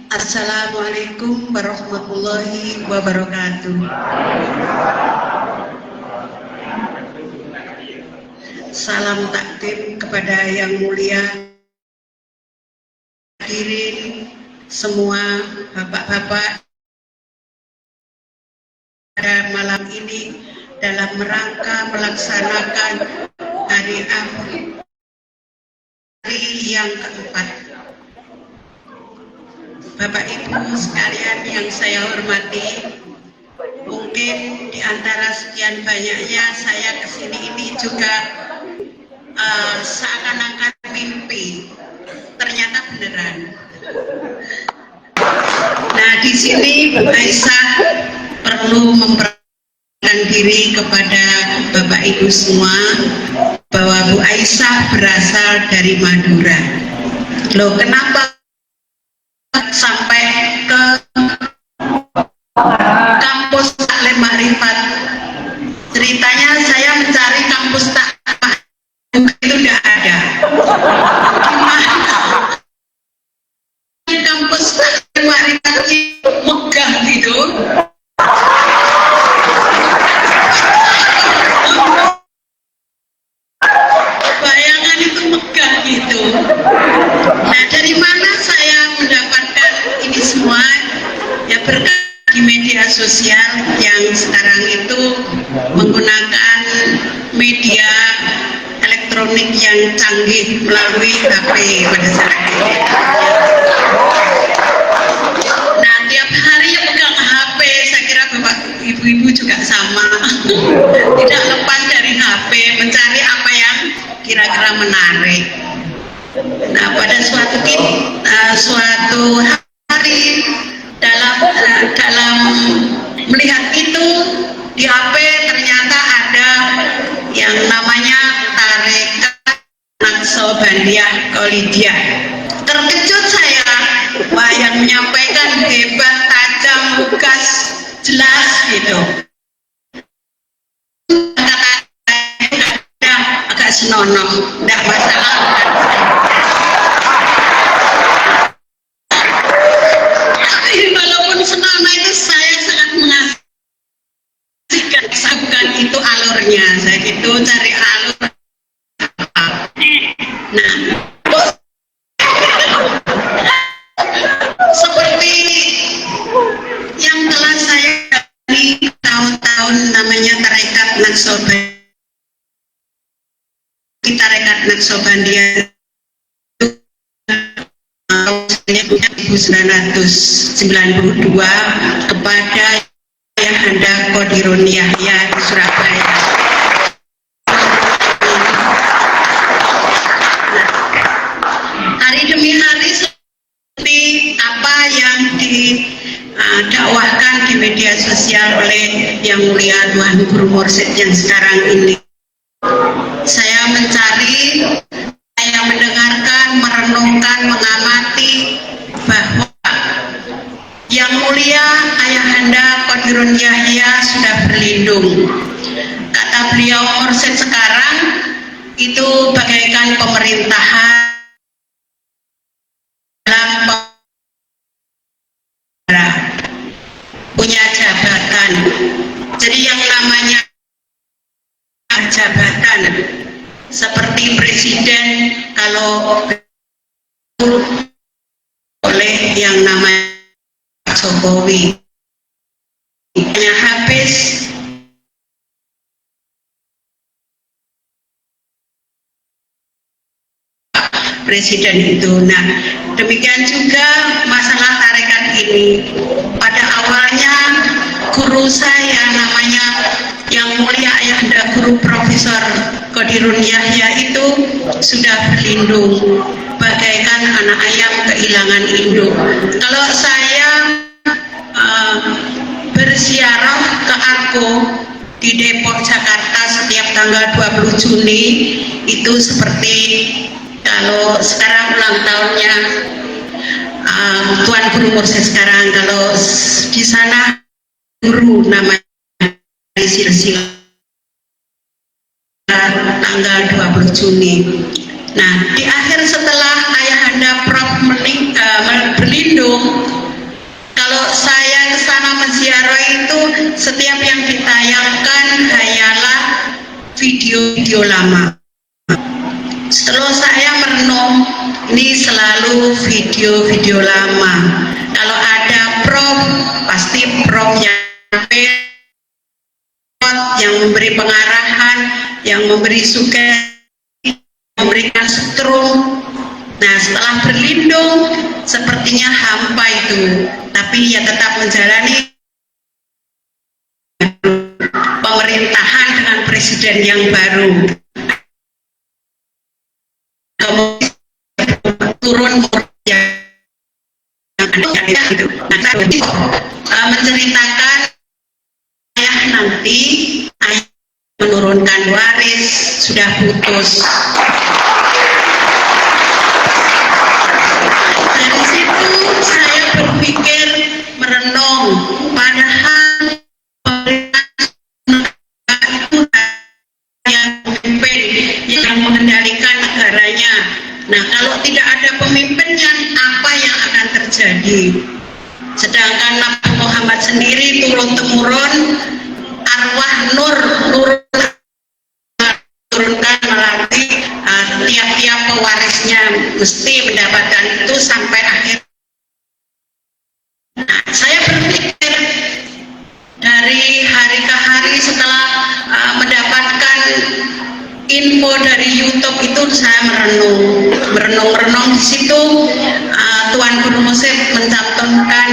Assalamualaikum warahmatullahi wabarakatuh. Salam takdim kepada yang mulia hadirin semua bapak-bapak pada malam ini dalam rangka melaksanakan hari yang keempat. Bapak Ibu sekalian yang saya hormati, mungkin di antara sekian banyaknya saya kesini ini juga seakan-akan mimpi, ternyata beneran. Nah, di sini Bu Aisyah perlu memperkenalkan diri kepada Bapak Ibu semua bahwa Bu Aisyah berasal dari Madura. Loh, kenapa sampai ke kampus Taklim Makrifat? Ceritanya saya mencari kampus Taklim itu tidak ada. Gimana kampus Taklim Makrifat megah gitu? Bayangan itu megah gitu. Nah, dari mana saya mendapatkan ini semua? Ya, berkat di media sosial yang sekarang itu menggunakan media elektronik yang canggih melalui HP pada saat ini. Nah, tiap hari yang pegang HP, saya kira bapak ibu-ibu juga sama. Tidak lepas dari HP, mencari apa yang kira-kira menarik. Nah, pada suatu hari dalam melihat itu di HP ternyata ada yang namanya Tarekat Naqsabandiyah Khalidiyah. Terkejut saya, wah, yang menyampaikan hebat, tajam, lugas, jelas gitu. Agak senonoh, tidak masalah. Walaupun senonoh itu saya sangat mengasihkan, bukan itu alurnya, saya gitu cari alur. Nah, seperti yang telah saya dari tahun-tahun namanya Tarekat Naqsabandiyah 1992 kepada Ayahanda Qadirun Yahya di Surabaya. Hari demi hari seperti apa yang didakwahkan di media sosial oleh Yang Mulia Tuan Guru Mursyid yang sekarang ini. Saya mencari, saya mendengarkan, merenungkan, mengamati bahwa Yang Mulia Ayahanda Qadirun Yahya sudah berlindung. Kata beliau, Mursyid sekarang itu bagaikan pemerintahan dalam punya jabatan. Jadi yang namanya jabatan seperti presiden kalau oleh yang namanya Jokowi hanya habis presiden itu. Nah, demikian juga masalah tarekat ini. Pada awalnya guru saya namanya Yang Mulia Ayahanda Guru Profesor Qadirun Yahya itu sudah berlindung bagaikan anak ayam kehilangan induk. Kalau saya berziarah ke Arko di Depok, Jakarta setiap tanggal 20 Juni itu seperti kalau sekarang ulang tahunnya Tuan Guru Mursyid sekarang, kalau di sana guru namanya silsilah tanggal 20 Juni. Nah, di akhir setelah Ayahanda Prof berlindung, Kalau saya ke sana menziarah itu setiap yang ditayangkan hanyalah video-video lama. Setelah saya merenung, ini selalu video-video lama. Kalau ada prof, pasti profnya yang memberi pengarahan, yang memberi sugesti, memberikan setrum. Nah, setelah berlindung, sepertinya hampa itu, tapi ya tetap menjalani pemerintahan dengan presiden yang baru. Kemudian turun yang ada gitu. Nah, menceritakan ayah nanti ayah menurunkan waris sudah putus. Dari situ saya berpikir merenung, padahal itu yang memimpin, yang mengendalikan negaranya. Nah, kalau tidak ada pemimpinnya, apa yang akan terjadi? Sedangkan Nabi Muhammad sendiri turun-temurun arwah turunkan melalui tiap-tiap pewarisnya mesti mendapatkan itu sampai akhir. Nah, saya berpikir dari hari ke hari setelah mendapatkan info dari YouTube itu saya merenung di situ. Tuan Guru Musib mencantumkan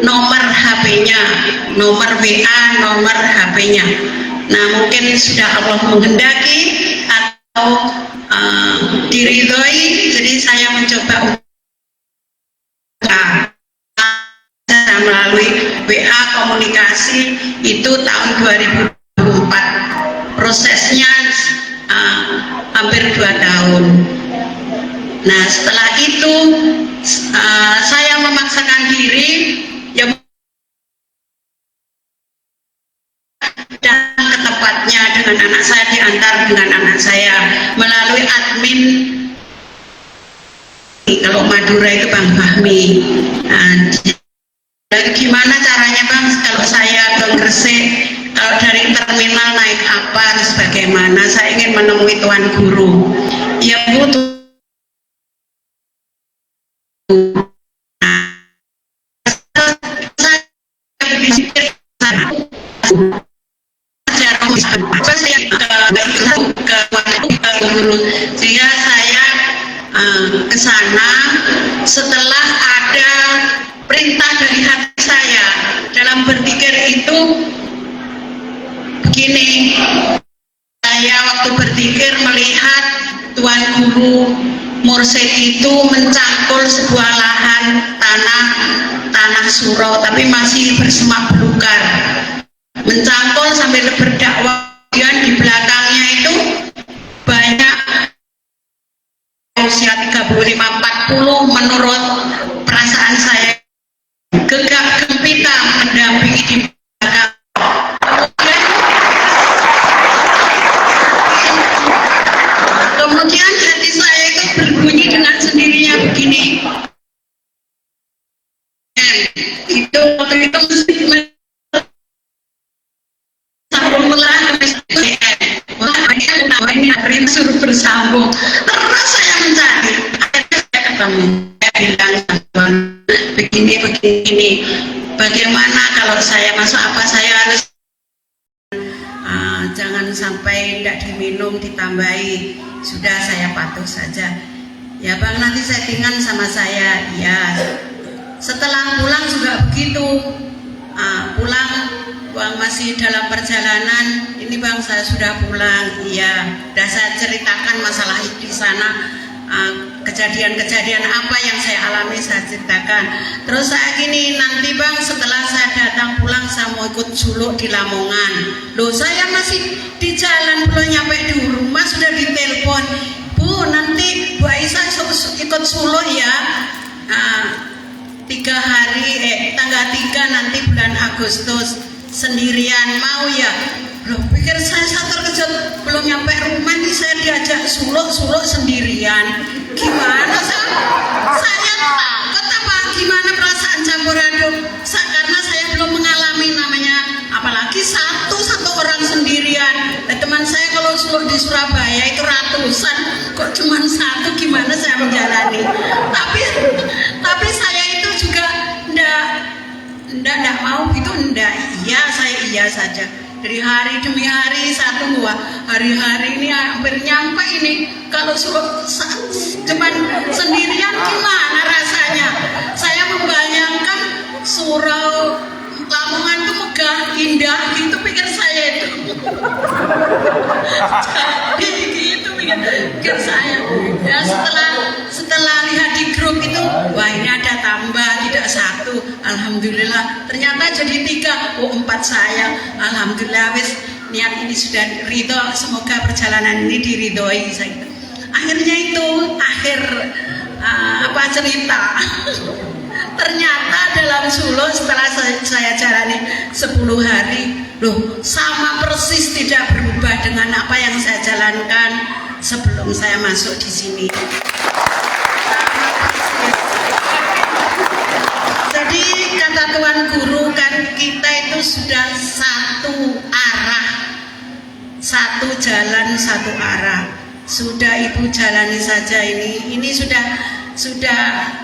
nomor HP-nya, nomor WA, nomor HP-nya. Nah, mungkin sudah Allah menghendaki atau diridhoi, jadi saya mencoba melalui WA komunikasi itu tahun 2004. Prosesnya hampir 2 tahun. Nah, setelah itu saya memaksakan diri ya datang ke tempatnya dengan anak saya, diantar dengan anak saya melalui admin. Kalau Madura itu Bang Fahmi. Gimana caranya Bang kalau saya ke Gresik, kalau dari terminal naik apa, harus bagaimana? Saya ingin menemui Tuan Guru. Ya Bu, sehingga saya ke sana setelah ada perintah dari hati saya. Dalam berpikir itu begini, saya waktu berpikir melihat Tuan Guru Mursyid itu mencangkul sebuah lahan tanah surau tapi masih bersemak belukar, mencangkul sambil berdakwah. Kemudian di belakangnya itu banyak usia 35-40, menurut perasaan saya gegap gempita mendampingi di belakang. Kemudian hati saya itu berbunyi dengan sendirinya begini, itu waktu itu mesti ini hari suruh bersambung. Terus saya mencari, akhirnya saya ketemu. Saya bilang begini, bagaimana kalau saya masuk apa saya harus jangan sampai tidak diminum, ditambahi. Sudah, saya patuh saja. Ya Bang, nanti settingan sama saya. Ya, setelah pulang juga begitu. Pulang Bang masih dalam perjalanan, ini Bang saya sudah pulang. Iya, sudah saya ceritakan masalah di sana, kejadian-kejadian apa yang saya alami saya ceritakan. Terus saya gini, nanti Bang setelah saya datang pulang saya mau ikut suluk di Lamongan. Loh, saya masih di jalan, belum nyampe di rumah sudah ditelepon, Bu nanti Bu Aisyah ikut suluk ya. 3 hari, tanggal 3 nanti bulan Agustus, sendirian mau ya? Loh, pikir saya terkejut, belum nyampe rumah nih saya diajak suluk sendirian. Gimana saya takut apa gimana perasaan dia saja. Dari hari demi hari, satu dua hari-hari ini hampir nyampe ini. Kalau cuman sendirian gimana rasanya? Saya membayangkan surau Lamongan itu megah, indah gitu pikir saya itu. Jadi gitu pikir saya. Ya setelah lihat di grup itu, wah ini ada tambah, tidak satu. Alhamdulillah, ternyata jadi 3. Oh 4 saya. Alhamdulillah, wis niat ini sudah ridho. Semoga perjalanan ini diridhoi saya. Akhirnya itu akhir cerita. Ternyata dalam suluk setelah saya jalani 10 hari, loh sama persis tidak berubah dengan apa yang saya jalankan sebelum saya masuk di sini. Jadi kata Tuan Guru kan kita itu sudah satu arah, satu jalan satu arah. Sudah Ibu jalani saja ini sudah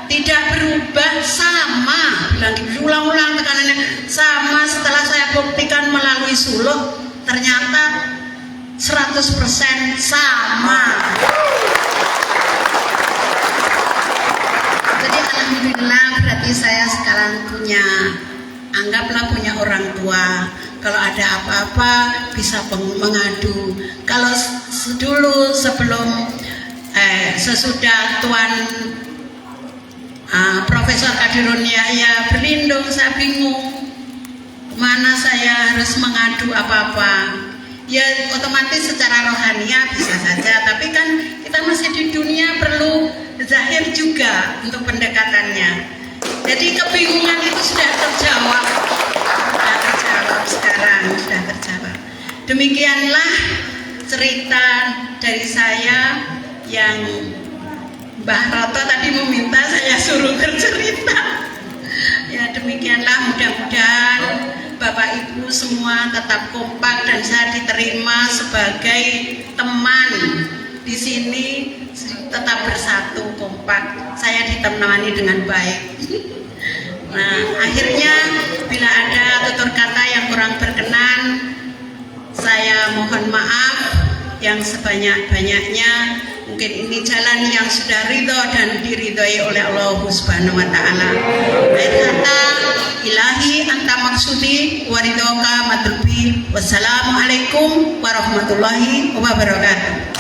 tidak berubah, sama bilang ulang-ulang tekanannya sama. Setelah saya buktikan melalui suluk, ternyata 100% sama. Jadi alhamdulillah, berarti saya sekarang anggaplah punya orang tua. Kalau ada apa-apa bisa mengadu. Kalau dulu sesudah Tuan Profesor Kadirun Yahya berlindung, saya bingung mana saya harus mengadu apa-apa. Ya otomatis secara rohania bisa saja, tapi kan kita masih di dunia, perlu zahir juga untuk pendekatannya. Jadi kebingungan itu sudah terjawab sekarang, sudah terjawab. Demikianlah cerita dari saya yang Mbah Roto tadi meminta saya suruh bercerita. Ya demikianlah, mudah-mudahan Bapak Ibu semua tetap kompak dan saya diterima sebagai teman di sini, tetap bersatu kompak. Saya ditemani dengan baik. Nah, akhirnya bila ada tutur kata yang kurang berkenan, saya mohon maaf yang sebanyak-banyaknya. Mungkin ini jalan yang sudah ridho dan diridhoi oleh Allah Subhanahu wa taala. Akhir kata, ilahi anta maksudi wa ridhoka matlubi. Wassalamualaikum warahmatullahi wabarakatuh.